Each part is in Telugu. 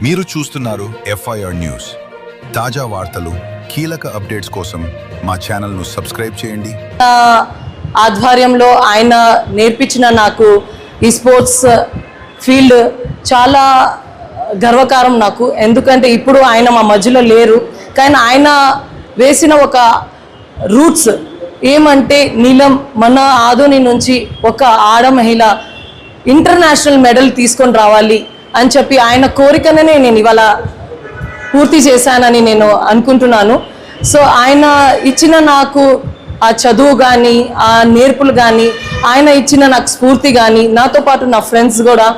మీరు చూస్తున్నారు FIR న్యూస్. తాజా వార్తలు, కీలక అప్డేట్స్ కోసం మా ఛానల్ను సబ్స్క్రైబ్ చేయండి. ఆధ్వర్యంలో ఆయన నేర్పించిన నాకు ఈ స్పోర్ట్స్ ఫీల్డ్ చాలా గర్వకారం నాకు. ఎందుకంటే ఇప్పుడు ఆయన మా మధ్యలో లేరు, కానీ ఆయన వేసిన ఒక రూట్స్ ఏమంటే నీలం మన ఆదోని నుంచి ఒక ఆడ మహిళ ఇంటర్నేషనల్ మెడల్ తీసుకొని రావాలి అని చెప్పి ఆయన కోరికనే నేను ఇవాళ పూర్తి చేశానని నేను అనుకుంటున్నాను. సో ఆయన ఇచ్చిన నాకు ఆ చదువు కానీ ఆ నేర్పులు కానీ ఆయన ఇచ్చిన నాకు స్ఫూర్తి కానీ నాతో పాటు నా ఫ్రెండ్స్ కూడా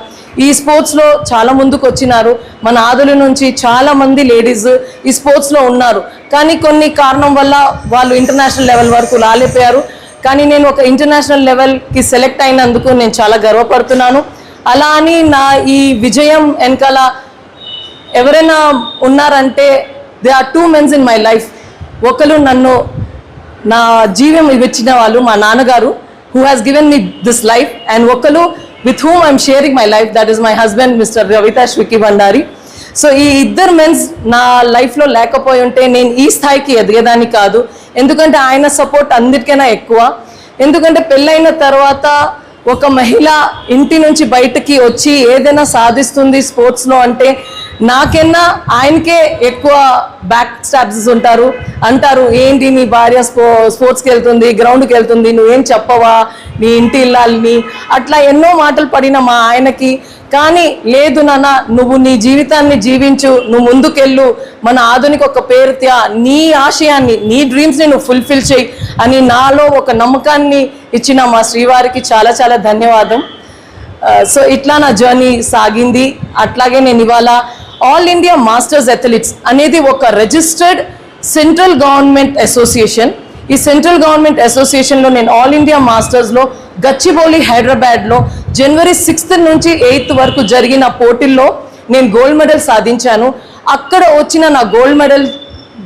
ఈ స్పోర్ట్స్లో చాలా ముందుకు వచ్చినారు. మన ఆదుల నుంచి చాలామంది లేడీస్ ఈ స్పోర్ట్స్లో ఉన్నారు, కానీ కొన్ని కారణం వల్ల వాళ్ళు ఇంటర్నేషనల్ లెవెల్ వరకు రాలేకపోయారు. కానీ నేను ఒక ఇంటర్నేషనల్ లెవెల్కి సెలెక్ట్ అయినందుకు నేను చాలా గర్వపడుతున్నాను. అలా అని నా ఈ విజయం వెనకాల ఎవరైనా ఉన్నారంటే they are two mens in my life. ఒకరు నన్ను నా జీవం ఇచ్చిన వాళ్ళు మా నాన్నగారు, who has given me this life, and ఒకరు with whom I'm sharing my life, that is my husband Mr. Ravitash Vicky Bandari. So ఈ ఇద్దరు మెన్స్ నా లైఫ్లో లేకపోయి ఉంటే నేను ఈ స్థాయికి ఎదిగేదాన్ని కాదు. ఎందుకంటే ఆయన సపోర్ట్ అందరికైనా ఎక్కువ. ఎందుకంటే పెళ్ళైన తర్వాత ఒక మహిళ ఇంటి నుంచి బయటకి వచ్చి ఏదైనా సాధిస్తుంది స్పోర్ట్స్లో అంటే నాకైనా ఆయనకే ఎక్కువ బ్యాక్ స్టాప్స్ అంటారు ఏంటి నీ భార్య స్పోర్ట్స్కి వెళ్తుంది, గ్రౌండ్కి వెళ్తుంది, నువ్వేం చెప్పవా, నీ ఇంటి ఇల్లాలని, అట్లా ఎన్నో మాటలు పడిన మా ఆయనకి. కానీ లేదు నాన్న, నువ్వు నీ జీవితాన్ని జీవించు, నువ్వు ముందుకెళ్ళు, మన ఆధునిక ఒక పేరు నీ ఆశయాన్ని నీ డ్రీమ్స్ని నువ్వు ఫుల్ఫిల్ చేయి అని నాలో ఒక నమ్మకాన్ని ఇచ్చిన మా శ్రీవారికి చాలా చాలా ధన్యవాదం. సో ఇట్లా నా జర్నీ సాగింది. అట్లాగే నేను ఇవాళ ఆల్ ఇండియా మాస్టర్స్ అథ్లెటిక్స్ అనేది ఒక రిజిస్టర్డ్ సెంట్రల్ గవర్నమెంట్ అసోసియేషన్. ఈ సెంట్రల్ గవర్నమెంట్ అసోసియేషన్లో నేను ఆల్ ఇండియా మాస్టర్స్లో గచ్చిబౌలి హైదరాబాద్లో జనవరి 6th నుంచి 8th వరకు జరిగిన పోటీల్లో నేను గోల్డ్ మెడల్ సాధించాను. అక్కడ వచ్చిన నా గోల్డ్ మెడల్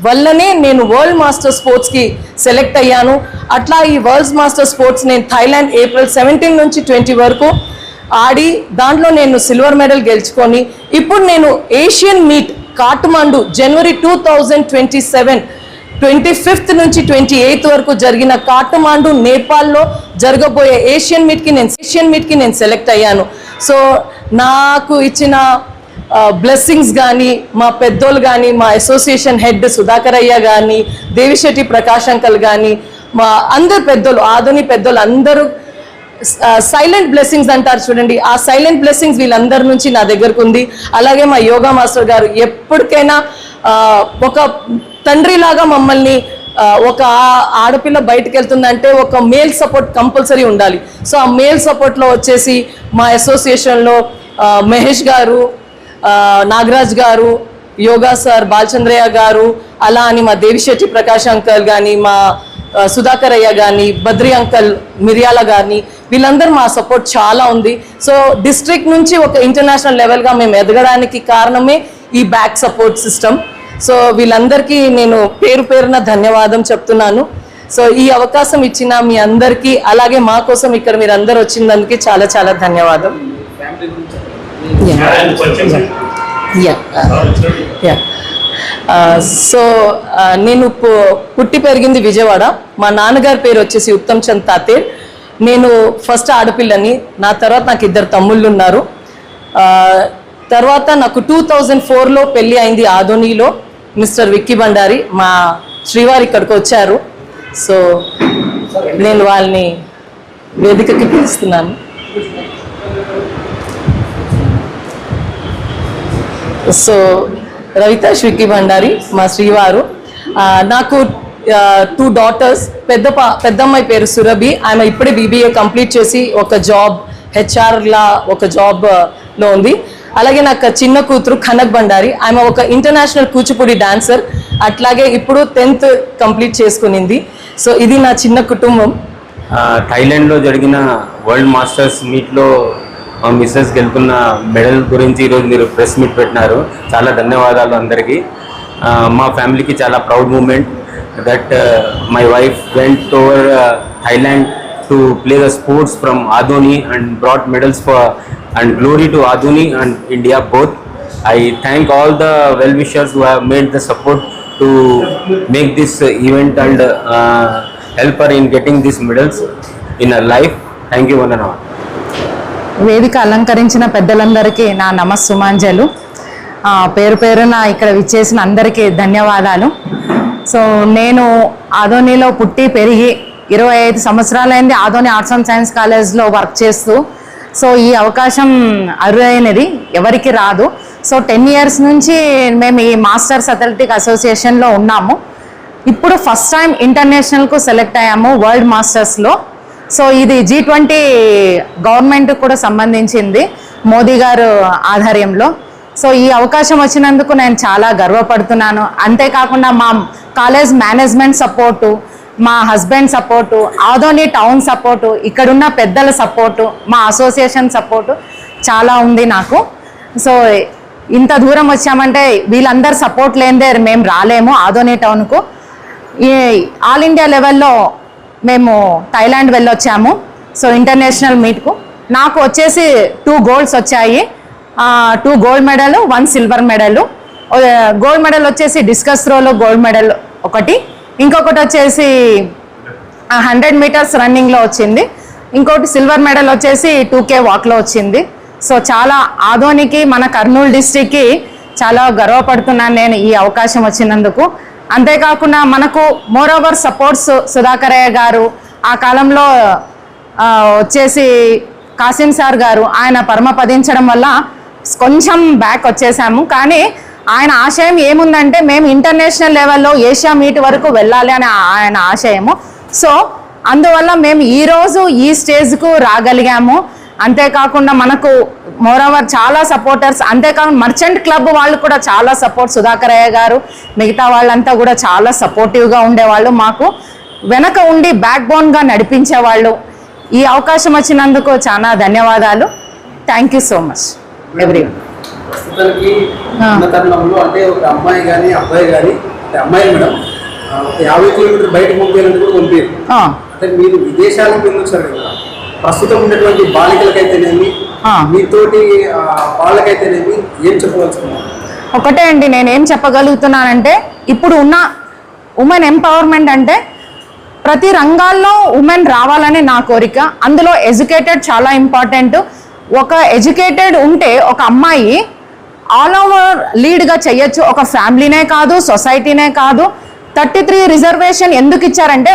వల్లనే నేను వరల్డ్ మాస్టర్ స్పోర్ట్స్కి సెలెక్ట్ అయ్యాను. అట్లా ఈ వరల్డ్ మాస్టర్ స్పోర్ట్స్ నేను థాయిలాండ్ April 17 నుంచి 20 వరకు ఆడి దాంట్లో నేను సిల్వర్ మెడల్ గెలుచుకొని ఇప్పుడు నేను ఏషియన్ మీట్ కాఠ్మండు జనవరి 2027 25th నుంచి 28th వరకు జరిగిన కాఠ్మండు నేపాల్లో జరగబోయే ఏషియన్ మీట్కి నేను సెలెక్ట్ అయ్యాను. సో నాకు ఇచ్చిన బ్లెస్సింగ్స్ కానీ మా పెద్దోళ్ళు కానీ మా అసోసియేషన్ హెడ్ సుధాకర్ అయ్య కానీ దేవిశెట్టి ప్రకాష్ అంకల్ కానీ మా అందరు పెద్దోళ్ళు ఆధుని పెద్దోళ్ళు అందరూ సైలెంట్ బ్లెస్సింగ్స్ అంటారు చూడండి, ఆ సైలెంట్ బ్లెస్సింగ్స్ వీళ్ళందరి నుంచి నా దగ్గరకు ఉంది. అలాగే మా యోగా మాస్టర్ గారు ఎప్పటికైనా ఒక తండ్రిలాగా మమ్మల్ని, ఒక ఆడపిల్ల బయటకు వెళ్తుందంటే ఒక మేల్ సపోర్ట్ కంపల్సరీ ఉండాలి. సో ఆ మేల్ సపోర్ట్లో వచ్చేసి మా అసోసియేషన్లో మహేష్ గారు, నాగరాజ్ గారు, యోగా సార్, బాలచంద్రయ్య గారు, అలా అని మా దేవిశెట్టి ప్రకాష్ అంకల్ కానీ, మా సుధాకర్ అయ్య కానీ, బద్రి అంకల్, మిర్యాల గారిని, వీళ్ళందరూ మా సపోర్ట్ చాలా ఉంది. సో డిస్ట్రిక్ట్ నుంచి ఒక ఇంటర్నేషనల్ లెవెల్గా మేము ఎదగడానికి కారణమే ఈ బ్యాక్ సపోర్ట్ సిస్టమ్. సో వీళ్ళందరికీ నేను పేరు పేరున ధన్యవాదం చెప్తున్నాను. సో ఈ అవకాశం ఇచ్చిన మీ అందరికీ, అలాగే మా కోసం ఇక్కడ మీరు అందరు వచ్చినందుకు చాలా చాలా ధన్యవాదం. సో నేను పుట్టి పెరిగింది విజయవాడ. మా నాన్నగారి పేరు వచ్చేసి ఉత్తమ్ చంద్ తాతేర్. నేను ఫస్ట్ ఆడపిల్లని, నా తర్వాత నాకు 2 తమ్ముళ్ళు ఉన్నారు. తర్వాత నాకు 2004లో పెళ్ళి అయింది ఆదోనిలో. మిస్టర్ విక్కీ బండారి, మా శ్రీవారి ఇక్కడికి వచ్చారు. సో నేను వాళ్ళని వేదికకి పిలుస్తున్నాను. సో రవితాష్ విక్కీ బండారి మా శ్రీవారు. నాకు 2 daughters. పెద్దమ్మాయి పేరు సురభి, ఆమె ఇప్పుడే BBA కంప్లీట్ చేసి ఒక జాబ్ HR ఒక జాబ్లో ఉంది. అలాగే నాకు చిన్న కూతురు కనక్ బండారి, ఆమె ఒక ఇంటర్నేషనల్ కూచిపూడి డాన్సర్, అట్లాగే ఇప్పుడు 10th కంప్లీట్ చేసుకునింది. సో ఇది నా చిన్న కుటుంబం. థాయిలాండ్లో జరిగిన వరల్డ్ మాస్టర్స్ మీట్లో మా మిస్సెస్ గెలుపున్న మెడల్ గురించి ఈరోజు మీరు ప్రెస్ మీట్ పెట్టినారు. చాలా ధన్యవాదాలు అందరికీ. మా ఫ్యామిలీకి చాలా proud moment that my wife went over Thailand to play the sports from Adoni and brought medals for and glory to Adoni and India both. I thank all the well-wishers who have made the support to make this event and help her in getting these medals in her life. Thank you one and all. వేదిక అలంకరించిన పెద్దలందరికీ నా నమస్సుమాంజలు. పేరు పేరున ఇక్కడ విచ్చేసిన అందరికీ ధన్యవాదాలు. సో నేను ఆదోనిలో పుట్టి పెరిగి 25 సంవత్సరాలైంది ఆదోని ఆర్ట్స్ అండ్ సైన్స్ కాలేజ్లో వర్క్ చేస్తూ. సో ఈ అవకాశం అరుదైనది, ఎవరికి రాదు. సో 10 years నుంచి మేము ఈ మాస్టర్స్ అథ్లెటిక్ అసోసియేషన్లో ఉన్నాము. ఇప్పుడు ఫస్ట్ టైం ఇంటర్నేషనల్కు సెలెక్ట్ అయ్యాము వరల్డ్ మాస్టర్స్లో. సో ఇది G20 గవర్నమెంట్ కూడా సంబంధించింది, మోదీ గారు ఆధ్వర్యంలో. సో ఈ అవకాశం వచ్చినందుకు నేను చాలా గర్వపడుతున్నాను. అంతేకాకుండా మా కాలేజ్ మేనేజ్మెంట్ సపోర్టు, మా husband support, Adoni town support, ఇక్కడున్న పెద్దల సపోర్టు, మా అసోసియేషన్ సపోర్టు చాలా ఉంది నాకు. సో ఇంత దూరం వచ్చామంటే వీళ్ళందరూ సపోర్ట్ లేనిదే మేము రాలేము ఆదోని టౌన్కు. ఈ ఆల్ ఇండియా లెవెల్లో మేము థాయిలాండ్ వెళ్ళొచ్చాము. సో ఇంటర్నేషనల్ మీట్కు నాకు వచ్చేసి 2 golds వచ్చాయి. 2 gold medal, 1 silver medal. Gold medal వచ్చేసి డిస్కస్ త్రోలో గోల్డ్ మెడల్ ఒకటి, ఇంకొకటి వచ్చేసి 100 meters రన్నింగ్లో వచ్చింది, ఇంకోటి సిల్వర్ మెడల్ వచ్చేసి 2K వాక్లో వచ్చింది. సో చాలా ఆదోనికి, మన కర్నూలు డిస్ట్రిక్ట్కి చాలా గర్వపడుతున్నాను నేను ఈ అవకాశం వచ్చినందుకు. అంతేకాకుండా మనకు మోర్ ఓవర్ సపోర్ట్స్ సుధాకరయ్య గారు, ఆ కాలంలో వచ్చేసి కాసిం సార్ గారు, ఆయన పరమపదించడం వల్ల కొంచెం బ్యాక్ వచ్చేసాము. కానీ ఆయన ఆశయం ఏముందంటే మేము ఇంటర్నేషనల్ లెవెల్లో ఏషియా మీట్ వరకు వెళ్ళాలి అని ఆయన ఆశయము. సో అందువల్ల మేము ఈరోజు ఈ స్టేజ్కు రాగలిగాము. అంతేకాకుండా మనకు మోరోవర్ చాలా సపోర్టర్స్, అంతేకాకుండా మర్చెంట్ క్లబ్ వాళ్ళు కూడా చాలా సపోర్ట్, సుధాకరయ్య గారు మిగతా వాళ్ళంతా కూడా చాలా సపోర్టివ్గా ఉండేవాళ్ళు, మాకు వెనక ఉండి బ్యాక్ బోన్గా నడిపించేవాళ్ళు. ఈ అవకాశం వచ్చినందుకు చాలా ధన్యవాదాలు. Thank you so much everyone. ప్రస్తుతానికి ఉన్న తరుణంలో అంటే ఒక అమ్మాయి కానీ అబ్బాయి కానీ, అమ్మాయి మేడం 50 kilometers బయట పంపించాలని కూడా పంపారు. అంటే మీరు విదేశాలకు వెళ్ళొచ్చారు కదా, ప్రస్తుతం ఉన్నటువంటి బాలికలకైతేనేమి మీతోటి వాళ్ళకైతేనేమి ఏం చెప్పవచ్చుకున్నారు? ఒకటే అండి, నేనేం చెప్పగలుగుతున్నానంటే ఇప్పుడు ఉన్న ఉమెన్ ఎంపవర్మెంట్ అంటే ప్రతి రంగాల్లో ఉమెన్ రావాలని నా కోరిక. అందులో ఎడ్యుకేటెడ్ చాలా ఇంపార్టెంట్. ఒక ఎడ్యుకేటెడ్ ఉంటే ఒక అమ్మాయి ఆల్ ఓవర్ లీడ్గా చేయొచ్చు. ఒక ఫ్యామిలీనే కాదు, సొసైటీనే కాదు. 33 రిజర్వేషన్ ఎందుకు ఇచ్చారంటే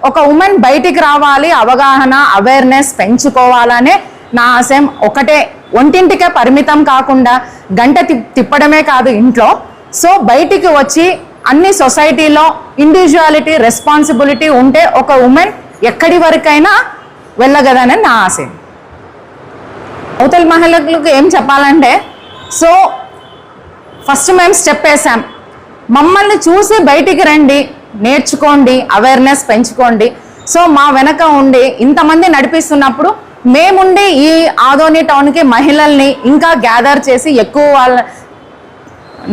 ఒక ఉమెన్ బయటికి రావాలి, అవగాహన అవేర్నెస్ పెంచుకోవాలనే నా ఆశయం. ఒకటే, ఒంటింటికే పరిమితం కాకుండా గంట తిప్పడమే కాదు ఇంట్లో. సో బయటికి వచ్చి అన్ని సొసైటీలో ఇండివిజువాలిటీ, రెస్పాన్సిబిలిటీ ఉంటే ఒక ఉమెన్ ఎక్కడి వరకైనా వెళ్ళగదని నా ఆశయం. అవతల మహిళలకు ఏం చెప్పాలంటే, సో ఫస్ట్ మేము స్టెప్ వేసాం, మమ్మల్ని చూసి బయటికి రండి, నేర్చుకోండి, అవేర్నెస్ పెంచుకోండి. సో మా వెనక ఉండి ఇంతమంది నడిపిస్తున్నప్పుడు మేముండి ఈ ఆదోని టౌన్కి మహిళల్ని ఇంకా గ్యాదర్ చేసి ఎక్కువ వాళ్ళ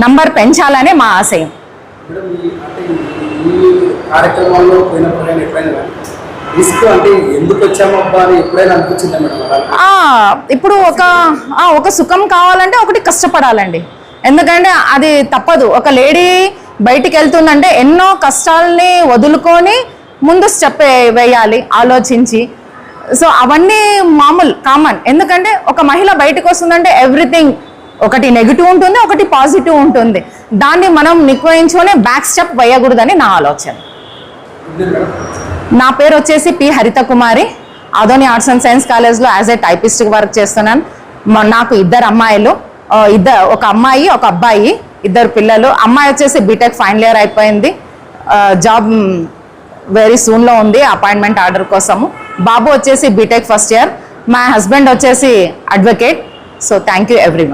నంబర్ పెంచాలనే మా ఆశయం. ఈ కార్యక్రమాల్లో పోయినప్పుడు ఎప్పుడైనా రిస్క్ అంటే ఎందుకు వచ్చామబ్బా అని ఎప్పుడైనా అనిపించిందా మేడం? ఇప్పుడు ఒక సుఖం కావాలంటే ఒకటి కష్టపడాలండి. ఎందుకంటే అది తప్పదు. ఒక లేడీ బయటికి వెళ్తుందంటే ఎన్నో కష్టాలని వదులుకొని ముందు స్టెప్ వేయాలి ఆలోచించి. సో అవన్నీ కామన్. ఎందుకంటే ఒక మహిళ బయటకు వస్తుందంటే ఎవ్రీథింగ్ ఒకటి నెగిటివ్ ఉంటుంది, ఒకటి పాజిటివ్ ఉంటుంది. దాన్ని మనం నిగ్రహించుకొని బ్యాక్ స్టెప్ వేయకూడదని నా ఆలోచన. నా పేరు వచ్చేసి పి హరిత కుమారి. ఆదోని ఆర్ట్స్ అండ్ సైన్స్ కాలేజ్లో యాజ్ ఏ టైపిస్ట్గా వర్క్ చేస్తున్నాను. నాకు 2 అమ్మాయిలు, ఒక అమ్మాయి ఒక అబ్బాయి, 2 పిల్లలు. అమ్మాయి వచ్చేసి బీటెక్ ఫైనల్ ఇయర్ అయిపోయింది, జాబ్ వెరీ సూన్లో ఉంది అపాయింట్మెంట్ ఆర్డర్ కోసము. బాబు వచ్చేసి బీటెక్ ఫస్ట్ ఇయర్. మా హస్బెండ్ వచ్చేసి advocate. So thank you everyone.